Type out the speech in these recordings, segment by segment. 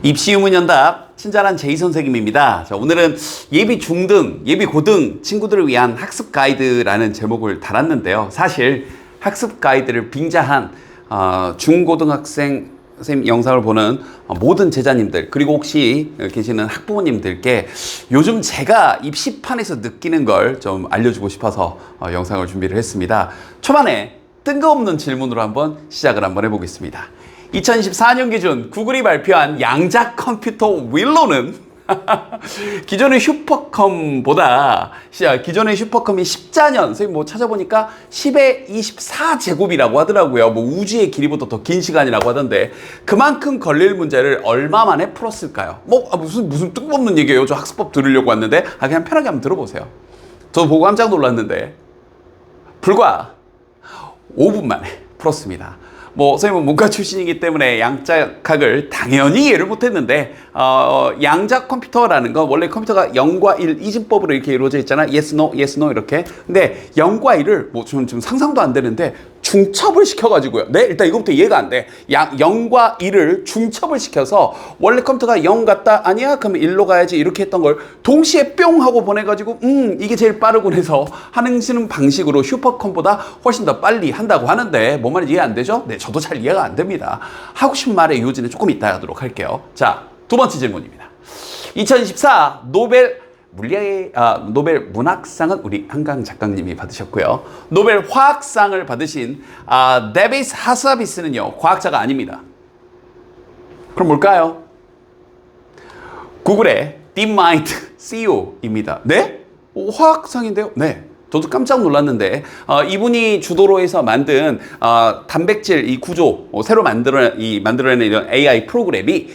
입시 유문연답 친절한 제이 선생님입니다. 자, 오늘은 예비 중등, 예비 고등 친구들을 위한 학습 가이드라는 제목을 달았는데요. 사실 학습 가이드를 빙자한 중고등학생 선생님 영상을 보는 모든 제자님들, 그리고 혹시 계시는 학부모님들께 요즘 제가 입시판에서 느끼는 걸 좀 알려주고 싶어서 영상을 준비를 했습니다. 초반에 뜬금없는 질문으로 한번 시작을 한번 해보겠습니다. 2014년 기준 구글이 발표한 양자 컴퓨터 윌로는 기존의 슈퍼컴보다 기존의 슈퍼컴이 14년, 선생님 뭐 찾아보니까 10의 24제곱이라고 하더라고요. 뭐 우주의 길이보다 더 긴 시간이라고 하던데 그만큼 걸릴 문제를 얼마 만에 풀었을까요? 무슨 뜬금없는 얘기예요. 저 학습법 들으려고 왔는데 그냥 편하게 한번 들어보세요. 저 보고 깜짝 놀랐는데 불과 5분 만에 풀었습니다. 선생님은 문과 출신이기 때문에 양자각을 당연히 이해를 못했는데 양자 컴퓨터라는 건 원래 컴퓨터가 0과 1 이진법으로 이렇게 이루어져 있잖아. yes, no, yes, no 이렇게. 근데 0과 1을 좀 상상도 안 되는데 중첩을 시켜가지고요. 네, 일단 이거부터 이해가 안 돼. 0과 1을 중첩을 시켜서 원래 컴퓨터가 0 같다? 아니야? 그러면 1로 가야지 이렇게 했던 걸 동시에 뿅 하고 보내가지고 이게 제일 빠르군 해서 하는 방식으로 슈퍼컴보다 훨씬 더 빨리 한다고 하는데 뭔 말인지 이해 안 되죠? 네, 저도 잘 이해가 안 됩니다. 하고 싶은 말의 요지는 조금 이따 하도록 할게요. 자, 두 번째 질문입니다. 2014 노벨 문학상은 우리 한강 작가님이 받으셨고요. 노벨 화학상을 받으신 데비스 하사비스는요, 과학자가 아닙니다. 그럼 뭘까요? 구글의 딥마인드 CEO입니다. 네? 화학상인데요? 네. 저도 깜짝 놀랐는데 이분이 주도로 해서 만든 단백질 이 구조 새로 만들어낸 이런 AI 프로그램이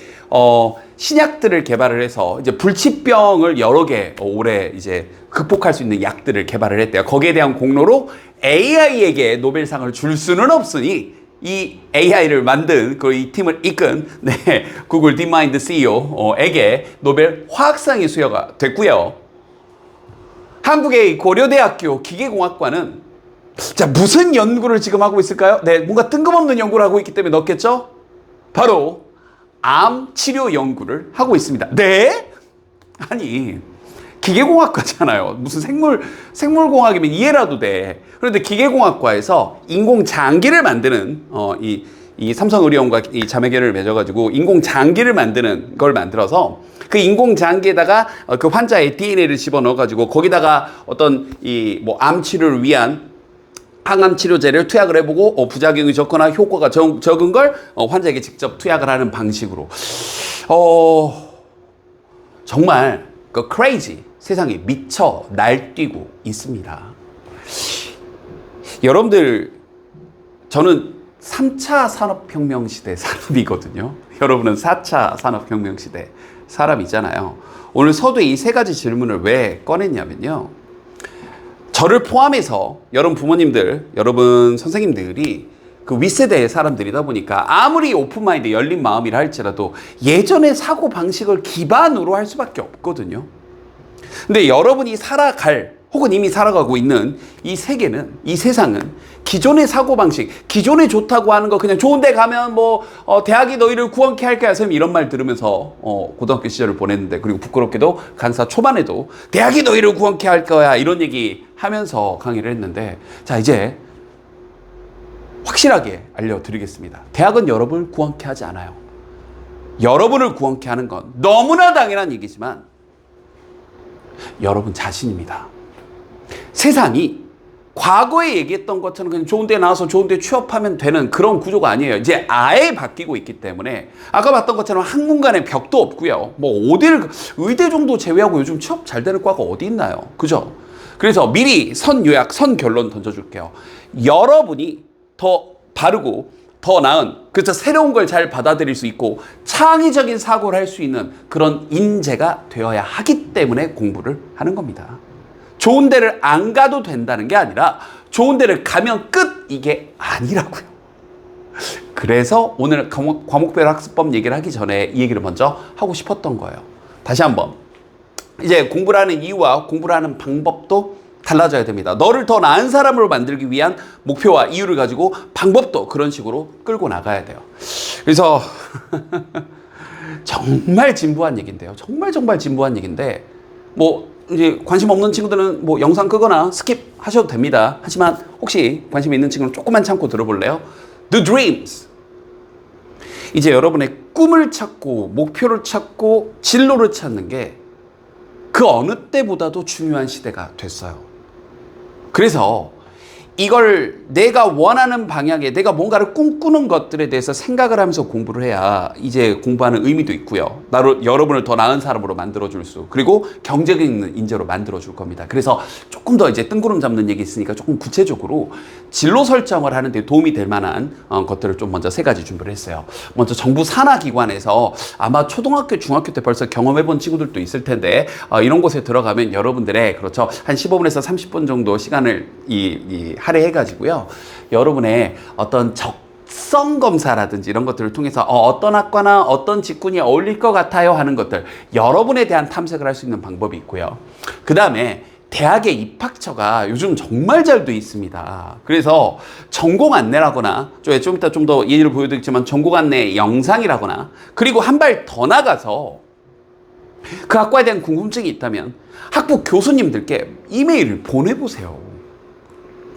신약들을 개발을 해서 이제 불치병을 여러 개 올해 이제 극복할 수 있는 약들을 개발을 했대요. 거기에 대한 공로로 AI에게 노벨상을 줄 수는 없으니 이 AI를 만든 이 팀을 이끈 구글 딥마인드 CEO에게 노벨 화학상이 수여가 됐고요. 한국의 고려대학교 기계공학과는 자, 무슨 연구를 지금 하고 있을까요? 네, 뭔가 뜬금없는 연구를 하고 있기 때문에 넣었겠죠? 바로 암 치료 연구를 하고 있습니다. 네? 아니, 기계공학과잖아요. 무슨 생물공학이면 이해라도 돼. 그런데 기계공학과에서 인공장기를 만드는 이 삼성의료원과 이 자매결을 맺어가지고 인공장기를 만드는 걸 만들어서 그 인공장기에다가 그 환자의 DNA를 집어넣어가지고 거기다가 어떤 암 치료를 위한 항암 치료제를 투약을 해보고 부작용이 적거나 효과가 적은 걸 환자에게 직접 투약을 하는 방식으로 정말 crazy 세상에 미쳐 날뛰고 있습니다. 여러분들, 저는 3차 산업혁명 시대 사람이거든요. 여러분은 4차 산업혁명 시대 사람이잖아요. 오늘 서두에 이 세 가지 질문을 왜 꺼냈냐면요, 저를 포함해서 여러분 부모님들, 여러분 선생님들이 그 윗세대의 사람들이다 보니까 아무리 오픈마인드 열린 마음이라 할지라도 예전의 사고방식을 기반으로 할 수밖에 없거든요. 근데 여러분이 살아갈 혹은 이미 살아가고 있는 이 세계는, 이 세상은 기존의 사고방식, 기존에 좋다고 하는 거 그냥 좋은 데 가면 대학이 너희를 구원케 할 거야. 선생님 이런 말 들으면서 고등학교 시절을 보냈는데, 그리고 부끄럽게도 강사 초반에도 대학이 너희를 구원케 할 거야 이런 얘기 하면서 강의를 했는데, 자, 이제 확실하게 알려드리겠습니다. 대학은 여러분을 구원케 하지 않아요. 여러분을 구원케 하는 건 너무나 당연한 얘기지만 여러분 자신입니다. 세상이 과거에 얘기했던 것처럼 그냥 좋은 데 나와서 좋은 데 취업하면 되는 그런 구조가 아니에요. 이제 아예 바뀌고 있기 때문에 아까 봤던 것처럼 학문간에 벽도 없고요. 의대 정도 제외하고 요즘 취업 잘 되는 과가 어디 있나요? 그죠? 그래서 미리 선요약, 선결론 던져줄게요. 여러분이 더 바르고 더 나은, 그래서 새로운 걸 잘 받아들일 수 있고 창의적인 사고를 할 수 있는 그런 인재가 되어야 하기 때문에 공부를 하는 겁니다. 좋은 데를 안 가도 된다는 게 아니라 좋은 데를 가면 끝, 이게 아니라고요. 그래서 오늘 과목별 학습법 얘기를 하기 전에 이 얘기를 먼저 하고 싶었던 거예요. 다시 한번, 이제 공부를 하는 이유와 공부를 하는 방법도 달라져야 됩니다. 너를 더 나은 사람으로 만들기 위한 목표와 이유를 가지고 방법도 그런 식으로 끌고 나가야 돼요. 그래서 정말 진부한 얘기인데요. 정말 진부한 얘기인데 뭐 이제 관심 없는 친구들은 뭐 영상 끄거나 스킵하셔도 됩니다. 하지만 혹시 관심 있는 친구는 조금만 참고 들어볼래요? The dreams. 이제 여러분의 꿈을 찾고 목표를 찾고 진로를 찾는 게 그 어느 때보다도 중요한 시대가 됐어요. 그래서 이걸 내가 원하는 방향에 내가 뭔가를 꿈꾸는 것들에 대해서 생각을 하면서 공부를 해야 이제 공부하는 의미도 있고요. 나로 여러분을 더 나은 사람으로 만들어줄 수, 그리고 경쟁력 있는 인재로 만들어줄 겁니다. 그래서 조금 더 이제 뜬구름 잡는 얘기 있으니까 조금 구체적으로 진로 설정을 하는데 도움이 될 만한 것들을 좀 먼저 3가지 준비를 했어요. 먼저 정부 산하기관에서 아마 초등학교, 중학교 때 벌써 경험해본 친구들도 있을 텐데 이런 곳에 들어가면 여러분들의 그렇죠 한 15분에서 30분 정도 시간을 할애해가지고요. 여러분의 어떤 적성 검사라든지 이런 것들을 통해서 어떤 학과나 어떤 직군이 어울릴 것 같아요 하는 것들, 여러분에 대한 탐색을 할 수 있는 방법이 있고요. 그 다음에 대학의 입학처가 요즘 정말 잘 돼 있습니다. 그래서 전공 안내라거나 좀 이따 좀 더 예를 보여드리겠지만 전공 안내 영상이라거나, 그리고 한 발 더 나가서 그 학과에 대한 궁금증이 있다면 학부 교수님들께 이메일을 보내보세요.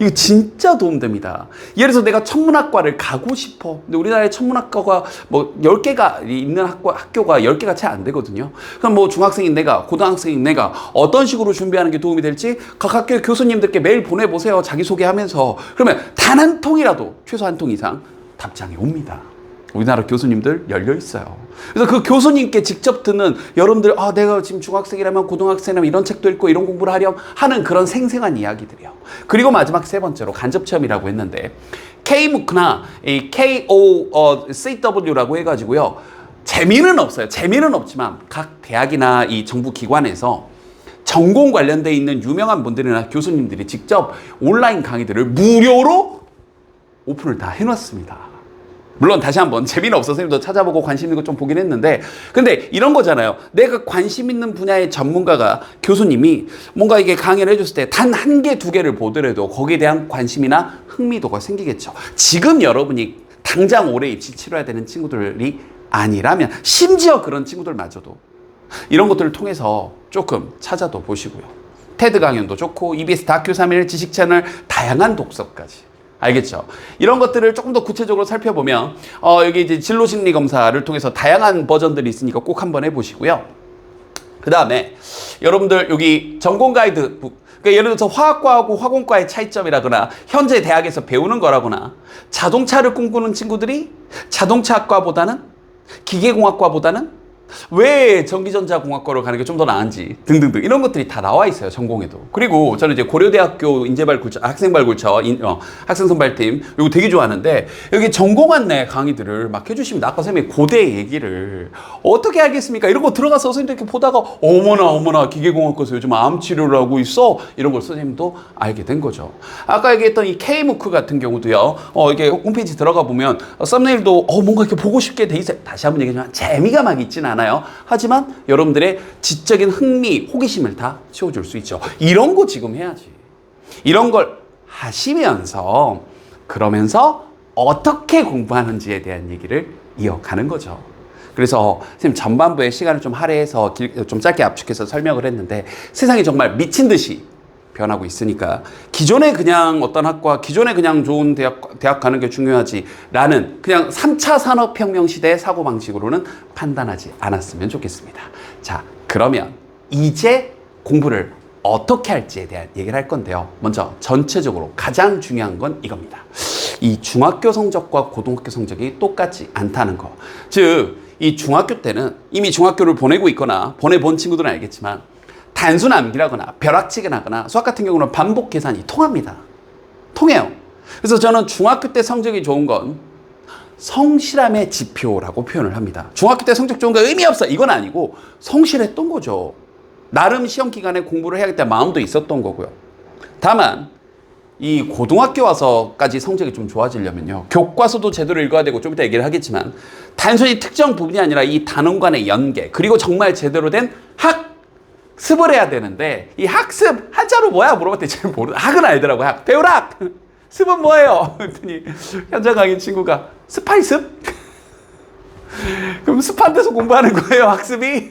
이거 진짜 도움됩니다. 예를 들어서 내가 천문학과를 가고 싶어. 근데 우리나라에 천문학과가 뭐 10개가 있는 학교가 10개가 채 안 되거든요. 그럼 뭐 중학생인 내가, 고등학생인 내가 어떤 식으로 준비하는 게 도움이 될지 각 학교 교수님들께 메일 보내보세요. 자기소개하면서. 그러면 단 한 통이라도, 최소 한 통 이상 답장이 옵니다. 우리나라 교수님들 열려 있어요. 그래서 그 교수님께 직접 듣는 여러분들, 내가 지금 중학생이라면 고등학생이라면 이런 책도 읽고 이런 공부를 하렴 하는 그런 생생한 이야기들이요. 그리고 마지막 3번째로 간접 체험이라고 했는데 K무크나 이 KOCW라고 해가지고요. 재미는 없어요. 재미는 없지만 각 대학이나 이 정부 기관에서 전공 관련돼 있는 유명한 분들이나 교수님들이 직접 온라인 강의들을 무료로 오픈을 다 해놨습니다. 물론 다시 한번 재미는 없어서 선생님도 찾아보고 관심 있는 거 좀 보긴 했는데, 근데 이런 거잖아요. 내가 관심 있는 분야의 전문가가, 교수님이 뭔가 이게 강의를 해줬을 때 단 1개, 2개를 보더라도 거기에 대한 관심이나 흥미도가 생기겠죠. 지금 여러분이 당장 올해 입시 치러야 되는 친구들이 아니라면, 심지어 그런 친구들마저도 이런 것들을 통해서 조금 찾아도 보시고요. 테드 강연도 좋고 EBS 다큐 3일 지식 채널 다양한 독서까지. 알겠죠? 이런 것들을 조금 더 구체적으로 살펴보면 여기 이제 진로 심리 검사를 통해서 다양한 버전들이 있으니까 꼭 한번 해보시고요. 그 다음에 여러분들 여기 전공 가이드북, 그러니까 예를 들어서 화학과하고 화공과의 차이점이라거나 현재 대학에서 배우는 거라거나, 자동차를 꿈꾸는 친구들이 자동차학과보다는 기계공학과보다는 왜 전기전자공학과를 가는 게 좀 더 나은지 등등등 이런 것들이 다 나와 있어요. 전공에도. 그리고 저는 이제 고려대학교 인재발굴처, 학생발굴처, 학생선발팀 이거 되게 좋아하는데, 여기 전공 안내 강의들을 막 해주십니다. 아까 선생님이 고대 얘기를 어떻게 알겠습니까? 이런 거 들어가서 선생님들 이렇게 보다가 어머나 기계공학과에서 요즘 암 치료를 하고 있어, 이런 걸 선생님도 알게 된 거죠. 아까 얘기했던 이 K무크 같은 경우도요. 이게 홈페이지 들어가 보면 썸네일도 뭔가 이렇게 보고 싶게 돼 있어요. 다시 한번 얘기하지만 재미가 막 있진 않아요. 하지만 여러분들의 지적인 흥미, 호기심을 다 채워줄 수 있죠. 이런 거 지금 해야지. 이런 걸 하시면서 그러면서 어떻게 공부하는지에 대한 얘기를 이어가는 거죠. 그래서 선생님 전반부에 시간을 좀 할애해서 좀 짧게 압축해서 설명을 했는데, 세상이 정말 미친 듯이 변하고 있으니까 기존에 그냥 어떤 학과, 기존에 그냥 좋은 대학 가는 게 중요하지라는 그냥 3차 산업혁명 시대의 사고방식으로는 판단하지 않았으면 좋겠습니다. 자, 그러면 이제 공부를 어떻게 할지에 대한 얘기를 할 건데요. 먼저 전체적으로 가장 중요한 건 이겁니다. 이 중학교 성적과 고등학교 성적이 똑같지 않다는 거. 즉, 이 중학교 때는 이미 중학교를 보내고 있거나 보내본 친구들은 알겠지만 단순 암기라거나 벼락치기라거나 수학 같은 경우는 반복 계산이 통합니다. 통해요. 그래서 저는 중학교 때 성적이 좋은 건 성실함의 지표라고 표현을 합니다. 중학교 때 성적 좋은 거 의미 없어, 이건 아니고 성실했던 거죠. 나름 시험 기간에 공부를 해야겠다는 마음도 있었던 거고요. 다만 이 고등학교 와서까지 성적이 좀 좋아지려면요, 교과서도 제대로 읽어야 되고, 좀 이따 얘기를 하겠지만 단순히 특정 부분이 아니라 이 단원 간의 연계, 그리고 정말 제대로 된 학습을 해야 되는데, 이 학습 한자로 뭐야 물어봤더니 잘 모르. 학은 알더라고요. 학. 배우락. 습은 뭐예요? 그랬더니 현장 강의 친구가 스파이습? 그럼 습한 데서 공부하는 거예요, 학습이?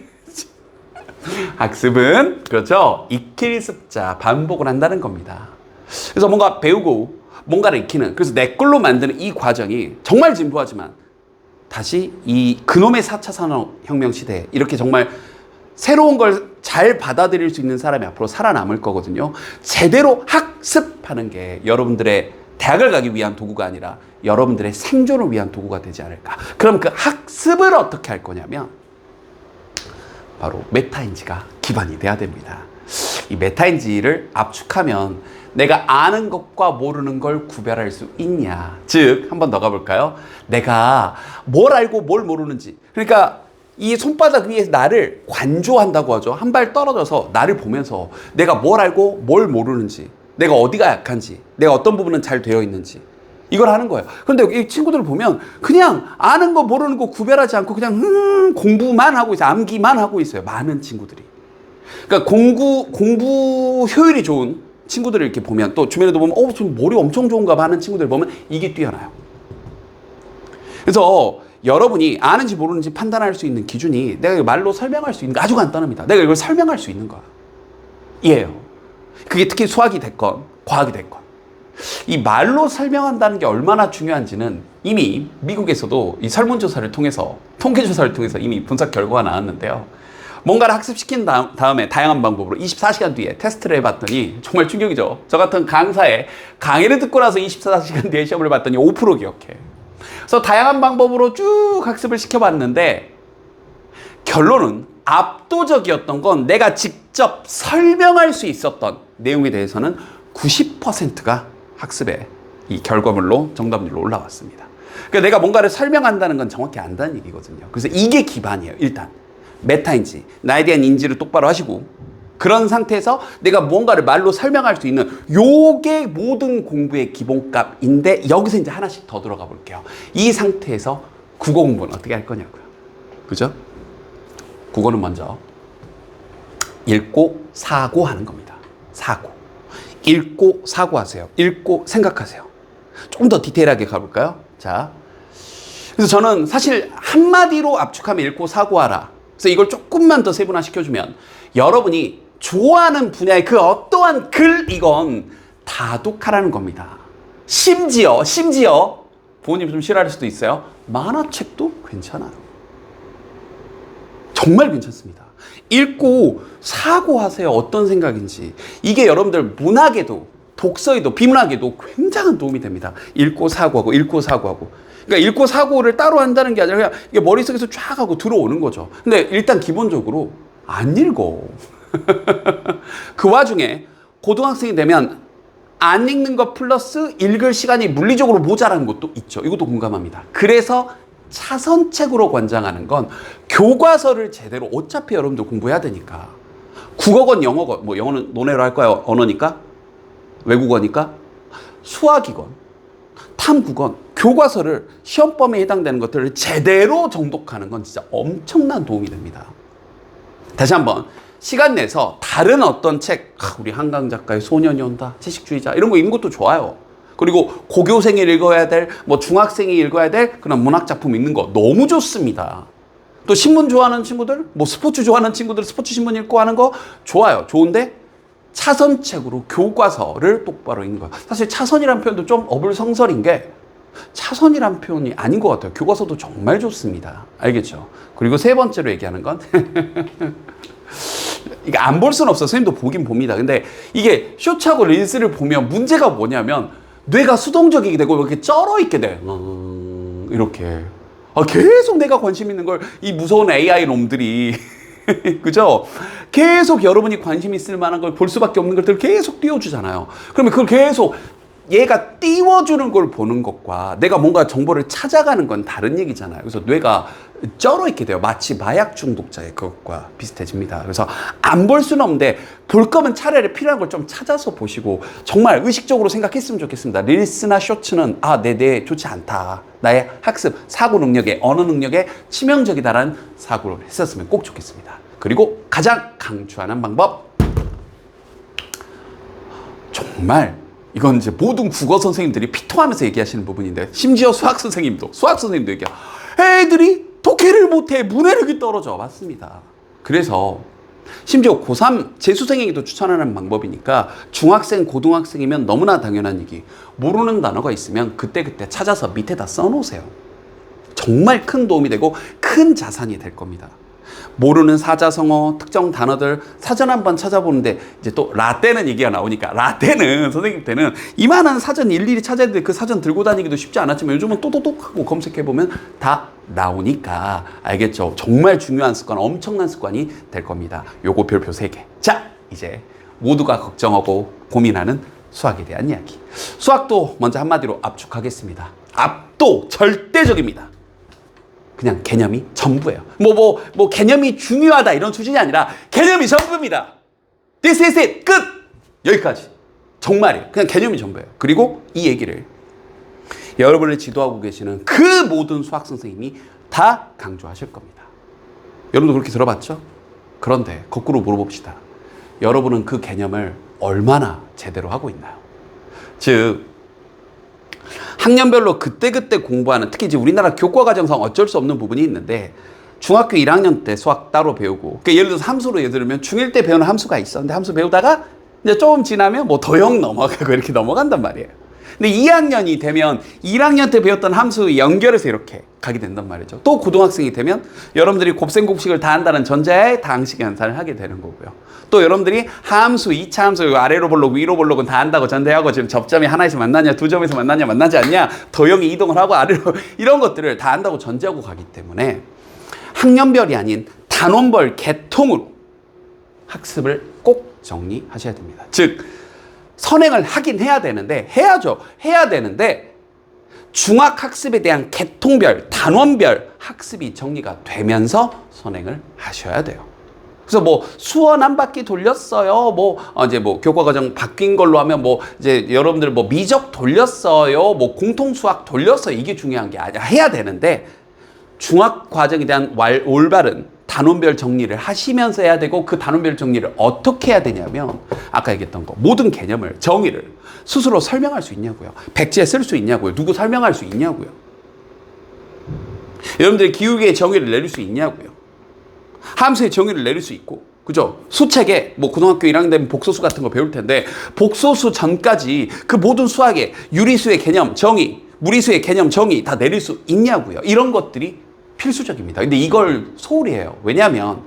학습은 그렇죠. 익힐 습자, 반복을 한다는 겁니다. 그래서 뭔가 배우고 뭔가를 익히는, 그래서 내 걸로 만드는 이 과정이 정말 진부하지만 다시 이 그놈의 4차 산업혁명 시대에 이렇게 정말 새로운 걸 잘 받아들일 수 있는 사람이 앞으로 살아남을 거거든요. 제대로 학습하는 게 여러분들의 대학을 가기 위한 도구가 아니라 여러분들의 생존을 위한 도구가 되지 않을까. 그럼 그 학습을 어떻게 할 거냐면 바로 메타인지가 기반이 돼야 됩니다. 이 메타인지를 압축하면 내가 아는 것과 모르는 걸 구별할 수 있냐. 즉, 한 번 더 가볼까요? 내가 뭘 알고 뭘 모르는지. 그러니까 이 손바닥 위에서 나를 관조한다고 하죠. 한 발 떨어져서 나를 보면서 내가 뭘 알고 뭘 모르는지, 내가 어디가 약한지, 내가 어떤 부분은 잘 되어 있는지, 이걸 하는 거예요. 그런데 이 친구들을 보면 그냥 아는 거 모르는 거 구별하지 않고 그냥 공부만 하고 있어요. 암기만 하고 있어요. 많은 친구들이. 그러니까 공부 효율이 좋은 친구들을 이렇게 보면, 또 주변에도 보면 좀 머리 엄청 좋은가 봐 하는 친구들 보면 이게 뛰어나요. 그래서 여러분이 아는지 모르는지 판단할 수 있는 기준이 내가 말로 설명할 수 있는 거 아주 간단합니다. 내가 이걸 설명할 수 있는 거야. 이에요. 그게 특히 수학이 됐건 과학이 됐건. 이 말로 설명한다는 게 얼마나 중요한지는 이미 미국에서도 이 설문조사를 통해서, 통계조사를 통해서 이미 분석 결과가 나왔는데요. 뭔가를 학습시킨 다음에 다양한 방법으로 24시간 뒤에 테스트를 해봤더니 정말 충격이죠. 저 같은 강사의 강의를 듣고 나서 24시간 뒤에 시험을 봤더니 5% 기억해. 그래서 다양한 방법으로 쭉 학습을 시켜봤는데 결론은 압도적이었던 건 내가 직접 설명할 수 있었던 내용에 대해서는 90%가 학습의 이 결과물로 정답률로 올라왔습니다. 그러니까 내가 뭔가를 설명한다는 건 정확히 안다는 얘기거든요. 그래서 이게 기반이에요. 일단 메타인지, 나에 대한 인지를 똑바로 하시고, 그런 상태에서 내가 뭔가를 말로 설명할 수 있는 요게 모든 공부의 기본값인데, 여기서 이제 하나씩 더 들어가 볼게요. 이 상태에서 국어 공부는 어떻게 할 거냐고요. 그죠? 국어는 먼저 읽고 사고하는 겁니다. 사고. 읽고 사고하세요. 읽고 생각하세요. 좀 더 디테일하게 가볼까요? 자, 그래서 저는 사실 한마디로 압축하면 읽고 사고하라. 그래서 이걸 조금만 더 세분화 시켜주면 여러분이 좋아하는 분야의 그 어떠한 글이건 다독하라는 겁니다. 심지어 부모님 좀 싫어할 수도 있어요. 만화책도 괜찮아요. 정말 괜찮습니다. 읽고 사고하세요. 어떤 생각인지. 이게 여러분들 문학에도, 독서에도, 비문학에도 굉장한 도움이 됩니다. 읽고 사고하고 읽고 사고하고. 그러니까 읽고 사고를 따로 한다는 게 아니라 그냥 이게 머릿속에서 쫙 하고 들어오는 거죠. 근데 일단 기본적으로 안 읽어. 그 와중에 고등학생이 되면 안 읽는 것 플러스 읽을 시간이 물리적으로 모자란 것도 있죠. 이것도 공감합니다. 그래서 차선책으로 권장하는 건 교과서를 제대로, 어차피 여러분들 공부해야 되니까, 국어건 영어건, 뭐 영어는 논외로 할 거야. 언어니까, 외국어니까, 수학이건 탐구건 교과서를, 시험 범위에 해당되는 것들을 제대로 정독하는 건 진짜 엄청난 도움이 됩니다. 다시 한번 시간 내서 다른 어떤 책, 우리 한강 작가의 소년이 온다, 채식주의자, 이런 거 읽는 것도 좋아요. 그리고 고교생이 읽어야 될, 뭐 중학생이 읽어야 될 그런 문학작품 읽는 거 너무 좋습니다. 또 신문 좋아하는 친구들, 뭐 스포츠 좋아하는 친구들 스포츠 신문 읽고 하는 거 좋아요. 좋은데 차선책으로 교과서를 똑바로 읽는 거예요. 사실 차선이란 표현도 좀 어불성설인 게, 차선이란 표현이 아닌 것 같아요. 교과서도 정말 좋습니다. 알겠죠? 그리고 세 번째로 얘기하는 건 이게 안 볼 수는 없어. 선생님도 보긴 봅니다. 근데 이게 쇼츠하고 릴스를 보면 문제가 뭐냐면 뇌가 수동적이게 되고 이렇게 쩔어 있게 돼. 이렇게. 계속 내가 관심 있는 걸 이 무서운 AI 놈들이 그죠? 계속 여러분이 관심 있을 만한 걸 볼 수밖에 없는 것들을 계속 띄워주잖아요. 그러면 그걸 계속 얘가 띄워주는 걸 보는 것과 내가 뭔가 정보를 찾아가는 건 다른 얘기잖아요. 그래서 뇌가 쩔어 있게 돼요. 마치 마약 중독자의 그것과 비슷해집니다. 그래서 안 볼 수는 없는데 볼 거면 차라리 필요한 걸 좀 찾아서 보시고 정말 의식적으로 생각했으면 좋겠습니다. 릴스나 쇼츠는 내 뇌에 좋지 않다. 나의 학습, 사고 능력에, 언어 능력에 치명적이다라는 사고를 했었으면 꼭 좋겠습니다. 그리고 가장 강추하는 방법, 정말 이건 이제 모든 국어 선생님들이 피통하면서 얘기하시는 부분인데, 심지어 수학 선생님도 얘기해요. 애들이 독해를 못해 문해력이 떨어져. 맞습니다. 그래서 심지어 고3 재수생에게도 추천하는 방법이니까 중학생, 고등학생이면 너무나 당연한 얘기. 모르는 단어가 있으면 그때그때 찾아서 밑에다 써놓으세요. 정말 큰 도움이 되고 큰 자산이 될 겁니다. 모르는 사자성어, 특정 단어들 사전 한번 찾아보는데 이제 또 라떼는 얘기가 나오니까 라떼는 선생님 때는 이만한 사전 일일이 찾아야 되는데 그 사전 들고 다니기도 쉽지 않았지만 요즘은 또또똑 하고 검색해보면 다 나오니까 알겠죠? 정말 중요한 습관, 엄청난 습관이 될 겁니다. 요거 별표 3개. 자, 이제 모두가 걱정하고 고민하는 수학에 대한 이야기. 수학도 먼저 한마디로 압축하겠습니다. 압도 절대적입니다. 그냥 개념이 전부예요. 뭐 개념이 중요하다 이런 수준이 아니라 개념이 전부입니다. This is it. 끝. 여기까지. 정말이에요. 그냥 개념이 전부예요. 그리고 이 얘기를 여러분을 지도하고 계시는 그 모든 수학 선생님이 다 강조하실 겁니다. 여러분도 그렇게 들어봤죠? 그런데 거꾸로 물어봅시다. 여러분은 그 개념을 얼마나 제대로 하고 있나요? 즉 학년별로 그때그때 공부하는, 특히 이제 우리나라 교과과정상 어쩔 수 없는 부분이 있는데 중학교 1학년 때 수학 따로 배우고, 그러니까 예를 들어서 함수로 예를 들면 중1 때 배우는 함수가 있었는데 함수 배우다가 이제 조금 지나면 뭐 도형 넘어가고 이렇게 넘어간단 말이에요. 근데 2학년이 되면 1학년 때 배웠던 함수 연결해서 이렇게 가게 된단 말이죠. 또 고등학생이 되면 여러분들이 곱셈곱식을 다 한다는 전제하에 다항식 연산을 하게 되는 거고요. 또 여러분들이 함수, 2차 함수, 아래로 볼록, 위로 볼록은 다 한다고 전제하고 지금 접점이 하나에서 만나냐, 두 점에서 만나냐, 만나지 않냐, 도형이 이동을 하고 아래로 이런 것들을 다 한다고 전제하고 가기 때문에 학년별이 아닌 단원별 계통으로 학습을 꼭 정리하셔야 됩니다. 즉 선행을 하긴 해야 되는데, 해야 되는데 중학학습에 대한 계통별, 단원별 학습이 정리가 되면서 선행을 하셔야 돼요. 그래서 뭐 수원 한 바퀴 돌렸어요. 이제 교과과정 바뀐 걸로 하면 이제 여러분들 미적 돌렸어요. 공통 수학 돌렸어요. 이게 중요한 게 아니라 해야 되는데 중학 과정에 대한 올바른 단원별 정리를 하시면서 해야 되고, 그 단원별 정리를 어떻게 해야 되냐면 아까 얘기했던 거, 모든 개념을, 정의를 스스로 설명할 수 있냐고요. 백지에 쓸 수 있냐고요. 누구 설명할 수 있냐고요. 여러분들이 기울기의 정의를 내릴 수 있냐고요. 함수의 정의를 내릴 수 있고, 그죠? 수책에 고등학교 1학년 되면 복소수 같은 거 배울 텐데 복소수 전까지 그 모든 수학의 유리수의 개념 정의, 무리수의 개념 정의 다 내릴 수 있냐고요. 이런 것들이 필수적입니다. 근데 이걸 소홀히 해요. 왜냐하면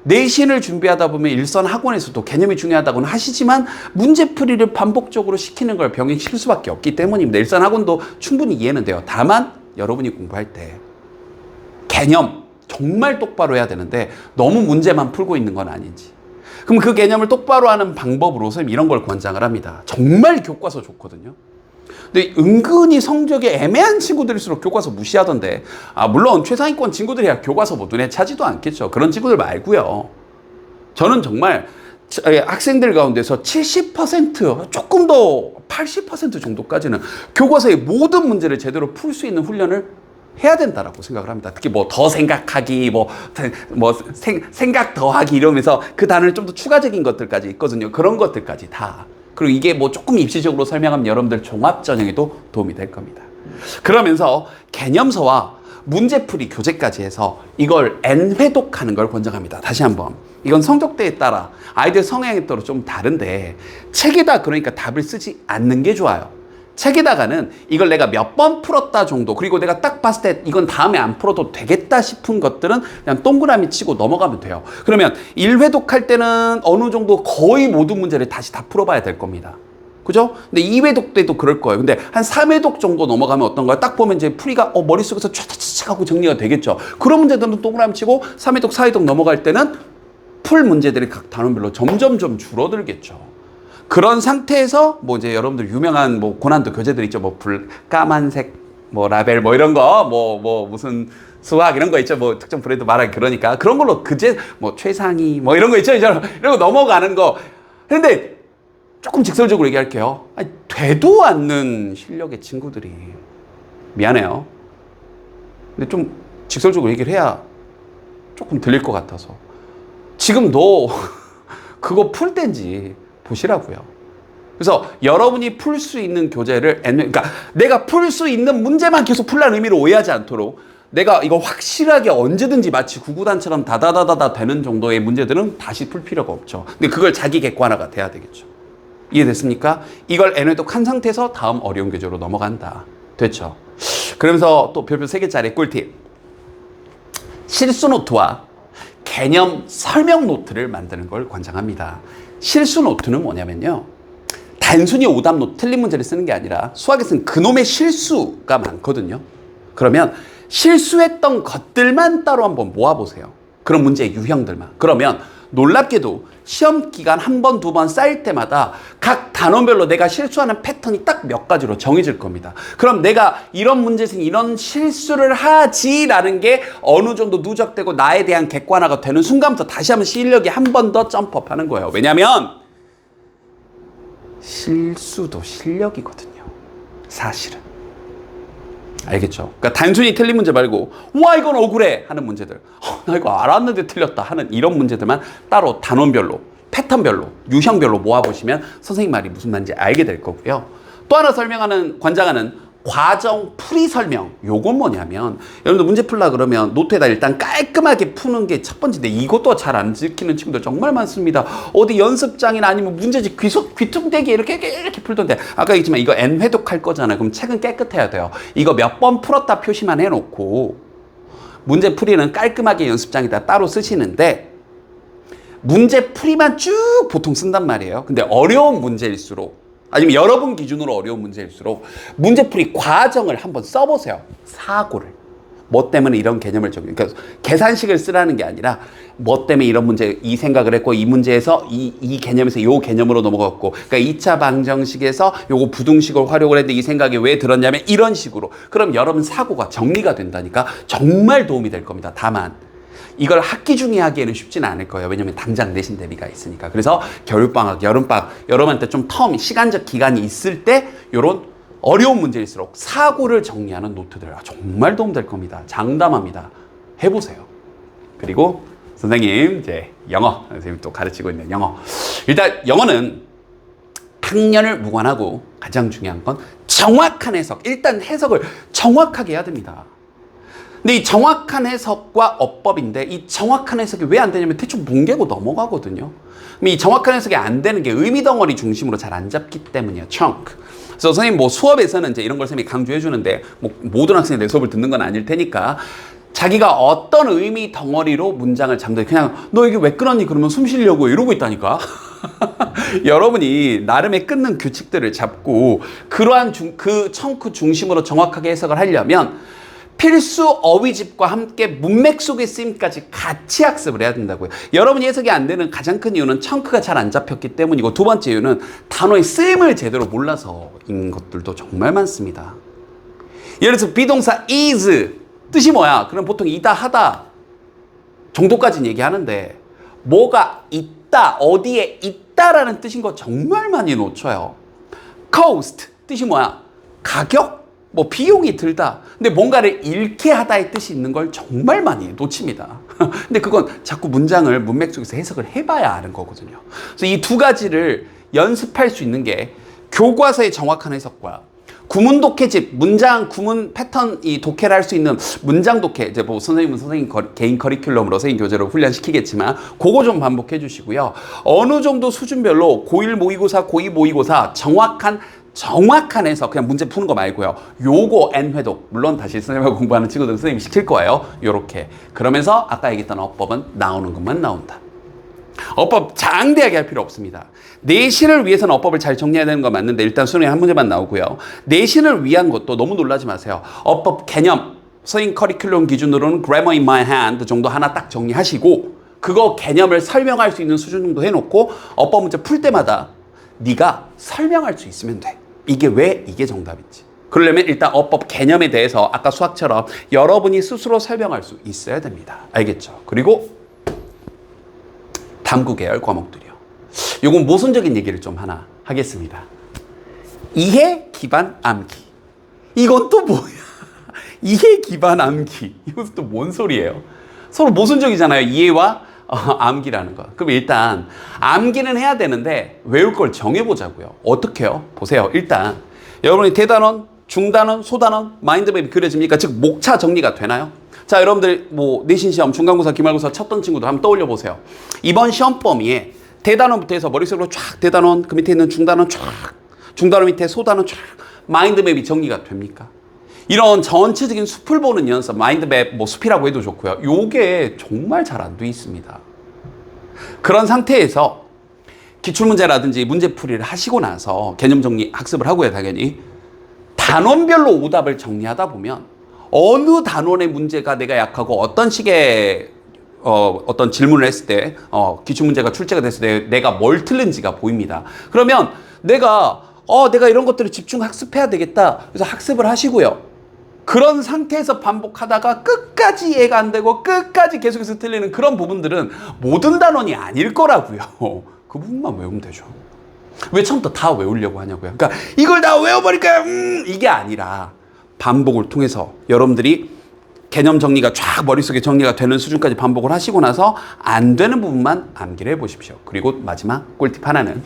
내신을 준비하다 보면 일선 학원에서도 개념이 중요하다고는 하시지만 문제풀이를 반복적으로 시키는 걸 병행시킬 수밖에 없기 때문입니다. 일선 학원도 충분히 이해는 돼요. 다만 여러분이 공부할 때 개념 정말 똑바로 해야 되는데 너무 문제만 풀고 있는 건 아닌지. 그럼 그 개념을 똑바로 하는 방법으로 선생님 이런 걸 권장을 합니다. 정말 교과서 좋거든요. 근데 은근히 성적이 애매한 친구들일수록 교과서 무시하던데, 물론 최상위권 친구들이야 교과서 눈에 차지도 않겠죠. 그런 친구들 말고요. 저는 정말 학생들 가운데서 70% 조금 더 80% 정도까지는 교과서의 모든 문제를 제대로 풀 수 있는 훈련을 해야 된다라고 생각을 합니다. 특히 더 생각하기, 생각 더하기 이러면서 그 단어를 좀 더 추가적인 것들까지 있거든요. 그런 것들까지 다. 그리고 이게 조금 입시적으로 설명하면 여러분들 종합전형에도 도움이 될 겁니다. 그러면서 개념서와 문제풀이 교재까지 해서 이걸 N회독하는 걸 권장합니다. 다시 한번. 이건 성적대에 따라 아이들 성향에 따라 좀 다른데 책에다 그러니까 답을 쓰지 않는 게 좋아요. 책에다가는 이걸 내가 몇 번 풀었다 정도, 그리고 내가 딱 봤을 때 이건 다음에 안 풀어도 되겠다 싶은 것들은 그냥 동그라미 치고 넘어가면 돼요. 그러면 1회독 할 때는 어느 정도 거의 모든 문제를 다시 다 풀어봐야 될 겁니다. 그죠? 근데 2회독 때도 그럴 거예요. 근데 한 3회독 정도 넘어가면 어떤가요? 딱 보면 이제 풀이가 머릿속에서 촥촥촥 하고 정리가 되겠죠. 그런 문제들은 동그라미 치고 3회독, 4회독 넘어갈 때는 풀 문제들이 각 단원별로 점점점 줄어들겠죠. 그런 상태에서 이제 여러분들 유명한 고난도 교재들 있죠. 까만색 라벨 이런 거 무슨 수학 이런 거 있죠. 특정 브랜드 말하기 그러니까 그런 걸로 최상위 이런 거 있죠. 이런 거 넘어가는 거. 근데 조금 직설적으로 얘기할게요. 되도 않는 실력의 친구들이, 미안해요. 근데 좀 직설적으로 얘기를 해야 조금 들릴 것 같아서 지금 너 그거 풀 때인지 보시라고요. 그래서 여러분이 풀 수 있는 교재를, 그러니까 내가 풀 수 있는 문제만 계속 풀라는 의미로 오해하지 않도록 내가 이거 확실하게 언제든지 마치 구구단처럼 다다다다다 되는 정도의 문제들은 다시 풀 필요가 없죠. 근데 그걸 자기 객관화가 돼야 되겠죠. 이해됐습니까? 이걸 n회독 한 상태에서 다음 어려운 교재로 넘어간다. 됐죠? 그러면서 또 별표 3개짜리 꿀팁. 실수 노트와 개념 설명 노트를 만드는 걸 권장합니다. 실수 노트는 뭐냐면요. 단순히 오답 노트, 틀린 문제를 쓰는 게 아니라 수학에서는 그놈의 실수가 많거든요. 그러면 실수했던 것들만 따로 한번 모아보세요. 그런 문제의 유형들만. 그러면 놀랍게도 시험 기간 한 번, 두 번 쌓일 때마다 각 단원별로 내가 실수하는 패턴이 딱 몇 가지로 정해질 겁니다. 그럼 내가 이런 문제에서 이런 실수를 하지라는 게 어느 정도 누적되고 나에 대한 객관화가 되는 순간부터 다시 한번 실력이 한 번 더 점프업하는 거예요. 왜냐하면 실수도 실력이거든요. 사실은. 알겠죠? 그러니까 단순히 틀린 문제 말고 와 이건 억울해 하는 문제들, 나 이거 알았는데 틀렸다 하는 이런 문제들만 따로 단원별로, 패턴별로, 유형별로 모아보시면 선생님 말이 무슨 말인지 알게 될 거고요. 또 하나 권장하는 과정 풀이 설명. 요건 뭐냐면 여러분들 문제 풀라 그러면 노트에다 일단 깔끔하게 푸는 게 첫 번째인데 이것도 잘 안 지키는 친구들 정말 많습니다. 어디 연습장이나 아니면 문제집 귀퉁대기 이렇게 풀던데 아까 얘기했지만 이거 n회독 할 거잖아요. 그럼 책은 깨끗해야 돼요. 이거 몇 번 풀었다 표시만 해놓고 문제 풀이는 깔끔하게 연습장에다 따로 쓰시는데 문제 풀이만 쭉 보통 쓴단 말이에요. 근데 어려운 문제일수록 아니면 여러분 기준으로 어려운 문제일수록 문제풀이 과정을 한번 써보세요. 사고를. 뭐 때문에 이런 개념을 그러니까 계산식을 쓰라는 게 아니라 뭐 때문에 이런 문제 이 생각을 했고 이 문제에서 이 개념에서 요 개념으로 넘어갔고 그러니까 2차 방정식에서 요거 부등식을 활용을 했는데 이 생각이 왜 들었냐면 이런 식으로. 그럼 여러분 사고가 정리가 된다니까 정말 도움이 될 겁니다. 다만 이걸 학기 중에 하기에는 쉽지는 않을 거예요. 왜냐면 당장 내신 대비가 있으니까. 그래서 겨울방학, 여름방학, 여러분한테 좀 시간적 기간이 있을 때 이런 어려운 문제일수록 사고를 정리하는 노트들 정말 도움될 겁니다. 장담합니다. 해보세요. 그리고 선생님 이제 영어 선생님 또 가르치고 있는 영어. 일단 영어는 학년을 무관하고 가장 중요한 건 정확한 해석. 일단 해석을 정확하게 해야 됩니다. 근데 이 정확한 해석과 어법인데 이 정확한 해석이 왜 안 되냐면 대충 뭉개고 넘어가거든요. 이 정확한 해석이 안 되는 게 의미 덩어리 중심으로 잘 안 잡기 때문이에요. chunk. 그래서 선생님 뭐 수업에서는 이제 이런 걸 선생님이 강조해 주는데 뭐 모든 학생이 내 수업을 듣는 건 아닐 테니까 자기가 어떤 의미 덩어리로 문장을 잡는다. 그냥 너 이게 왜 끊었니? 그러면 숨 쉬려고 이러고 있다니까. 여러분이 나름의 끊는 규칙들을 잡고 그러한 그 청크 중심으로 정확하게 해석을 하려면 필수 어휘집과 함께 문맥 속의 쓰임까지 같이 학습을 해야 된다고요. 여러분이 해석이 안 되는 가장 큰 이유는 청크가 잘 안 잡혔기 때문이고 두 번째 이유는 단어의 쓰임을 제대로 몰라서인 것들도 정말 많습니다. 예를 들어서 비동사 is 뜻이 뭐야? 그럼 보통 이다 하다 정도까지는 얘기하는데 뭐가 있다, 어디에 있다라는 뜻인 거 정말 많이 놓쳐요. cost 뜻이 뭐야? 가격? 뭐 비용이 들다. 근데 뭔가를 잃게 하다의 뜻이 있는 걸 정말 많이 놓칩니다. 근데 그건 자꾸 문장을 문맥 속에서 해석을 해봐야 아는 거거든요. 그래서 이 두 가지를 연습할 수 있는 게 교과서의 정확한 해석과 구문 독해집, 문장, 구문 패턴 이 독해를 할 수 있는 문장 독해. 이제 뭐 선생님은 선생님 개인 커리큘럼으로 선생님 교재로 훈련시키겠지만 그거 좀 반복해 주시고요. 어느 정도 수준별로 고1 모의고사, 고2 모의고사 정확한 해석, 그냥 문제 푸는 거 말고요. 요거 n회독, 물론 다시 선생님하고 공부하는 친구들은 선생님이 시킬 거예요. 요렇게. 그러면서 아까 얘기했던 어법은 나오는 것만 나온다. 어법 장대하게 할 필요 없습니다. 내신을 위해서는 어법을 잘 정리해야 되는 건 맞는데 일단 수능에 한 문제만 나오고요. 내신을 위한 것도 너무 놀라지 마세요. 어법 개념, 선생님 커리큘럼 기준으로는 grammar in my hand 정도 하나 딱 정리하시고 그거 개념을 설명할 수 있는 수준 정도 해놓고 어법 문제 풀 때마다 네가 설명할 수 있으면 돼. 이게 왜 이게 정답인지. 그러려면 일단 어법 개념에 대해서 아까 수학처럼 여러분이 스스로 설명할 수 있어야 됩니다. 알겠죠? 그리고 탐구 계열 과목들이요. 요건 모순적인 얘기를 좀 하나 하겠습니다. 이해 기반 암기. 이건 또 뭐야? 이해 기반 암기. 이것은 또 뭔 소리예요? 서로 모순적이잖아요. 이해와 암기라는 거. 그럼 일단 암기는 해야 되는데 외울 걸 정해보자고요. 어떻게 해요? 보세요. 일단 여러분이 대단원 중단원, 소단원, 마인드맵이 그려집니까? 즉 목차 정리가 되나요? 자, 여러분들 뭐 내신 시험, 중간고사, 기말고사 쳤던 친구들 한번 떠올려 보세요. 이번 시험 범위에 대단원부터 해서 머릿속으로 쫙 대단원, 그 밑에 있는 중단원 쫙, 중단원 밑에 소단원 쫙, 마인드맵이 정리가 됩니까? 이런 전체적인 숲을 보는 연습, 마인드맵, 뭐 숲이라고 해도 좋고요. 요게 정말 잘 안 돼 있습니다. 그런 상태에서 기출문제라든지 문제풀이를 하시고 나서 개념 정리 학습을 하고요, 당연히. 단원별로 오답을 정리하다 보면 어느 단원의 문제가 내가 약하고 어떤 식의 어떤 질문을 했을 때 기출문제가 출제가 됐을 때 내가 뭘 틀린지가 보입니다. 그러면 내가 이런 것들을 집중 학습해야 되겠다. 그래서 학습을 하시고요. 그런 상태에서 반복하다가 끝까지 이해가 안 되고 끝까지 계속해서 틀리는 그런 부분들은 모든 단원이 아닐 거라고요. 그 부분만 외우면 되죠. 왜 처음부터 다 외우려고 하냐고요. 그러니까 이걸 다 외워버릴까요? 이게 아니라 반복을 통해서 여러분들이 개념 정리가 쫙 머릿속에 정리가 되는 수준까지 반복을 하시고 나서 안 되는 부분만 암기를 해보십시오. 그리고 마지막 꿀팁 하나는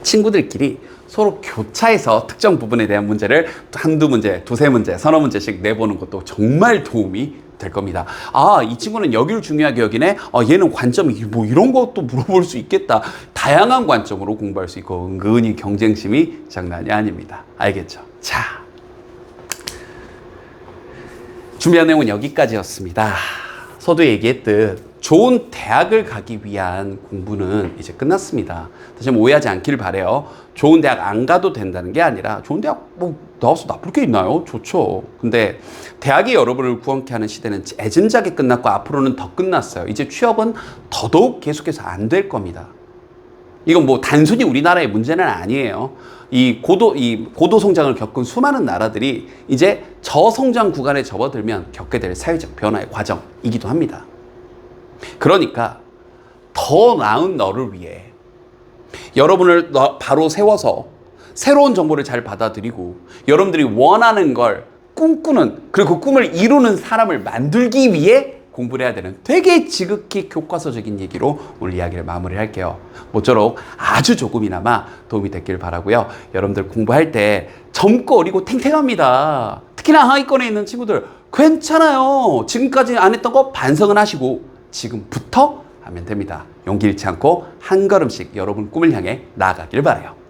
친구들끼리 서로 교차해서 특정 부분에 대한 문제를 한두 문제, 두세 문제, 서너 문제씩 내보는 것도 정말 도움이 될 겁니다. 아, 이 친구는 여기를 중요하게 여기네. 얘는 관점이 뭐 이런 것도 물어볼 수 있겠다. 다양한 관점으로 공부할 수 있고 은근히 경쟁심이 장난이 아닙니다. 알겠죠? 자, 준비한 내용은 여기까지였습니다. 서두 얘기했듯 좋은 대학을 가기 위한 공부는 이제 끝났습니다. 다시 한번 오해하지 않기를 바래요. 좋은 대학 안 가도 된다는 게 아니라 좋은 대학 뭐 나와서 나쁠 게 있나요? 좋죠. 근데 대학이 여러분을 구원케 하는 시대는 애진작이 끝났고 앞으로는 더 끝났어요. 이제 취업은 더더욱 계속해서 안 될 겁니다. 이건 뭐 단순히 우리나라의 문제는 아니에요. 이 고도 성장을 겪은 수많은 나라들이 이제 저성장 구간에 접어들면 겪게 될 사회적 변화의 과정이기도 합니다. 그러니까 더 나은 너를 위해 여러분을 바로 세워서 새로운 정보를 잘 받아들이고 여러분들이 원하는 걸 꿈꾸는, 그리고 그 꿈을 이루는 사람을 만들기 위해 공부를 해야 되는 되게 지극히 교과서적인 얘기로 오늘 이야기를 마무리할게요. 모쪼록 아주 조금이나마 도움이 됐길 바라고요. 여러분들 공부할 때 젊고 어리고 탱탱합니다. 특히나 하위권에 있는 친구들 괜찮아요. 지금까지 안 했던 거 반성은 하시고 지금부터 하면 됩니다. 용기 잃지 않고 한 걸음씩 여러분 꿈을 향해 나아가길 바라요.